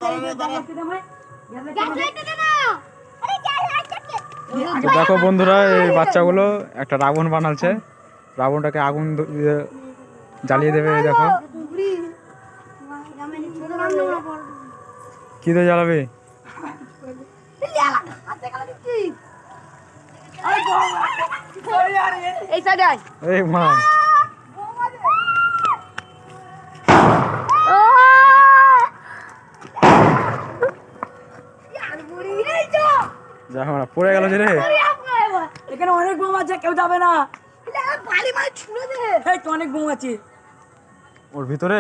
তো দেখো বন্ধুরা, এই বাচ্চাগুলো একটা রাবণ বানাচ্ছে। রাবণটাকে আগুন দিয়ে জ্বালিয়ে দেবে। এই দেখো কি দিয়ে জ্বালাবে? এই মা, পড়ে গেল যে রে। এখানে অনেক বোম আছে, কেউ যাবে না। অনেক বোম আছে ওর ভিতরে।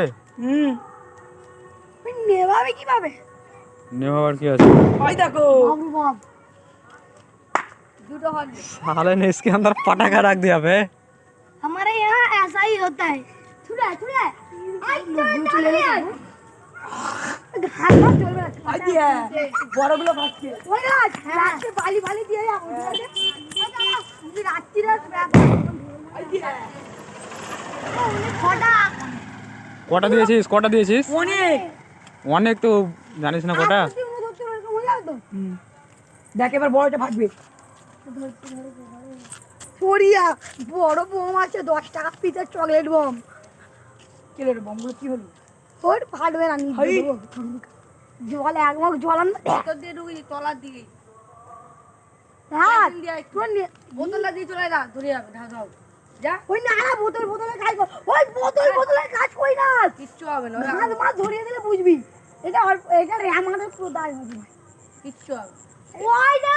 নেভাবে কিভাবে? নেওয়ার কি আছে? ওই দেখো साले ने इसके अंदर पटाखा रख दिया बे। हमारे यहाँ ऐसा ही होता है। छुड़ा छुड़ा বড়গুলো ভাগছে। বালি বালি দিয়ে কটা দিয়েছিস? কটা দিয়েছিস? অনেক অনেক তো জানিস না কটা। দেখ এবার বড়টা ভাগবে। পড়িয়া বড় বোম আছে 10 টাকা পিসের চকলেট বোম। কেলের বোমগুলো কি হলো? ওর ফাটবে না, নিয়ে দেবো। জল এক মগ জল আন ভিতর দিয়ে ঢুকি তলার দিকে হ্যাঁ তোর বোতলটা দিয়ে চলে যা, ধরে যাবে ঢাকাও যা। ওই না না বোতলে কাজ কর। ওই বোতলে কাজ কই না, কিচ্ছু হবে না, মাছ মাছ ধরিয়ে দিলে বুঝবি। এটা এটা আমাদের পুরো দায় হবে। কিচ্ছু হবে না। ওই না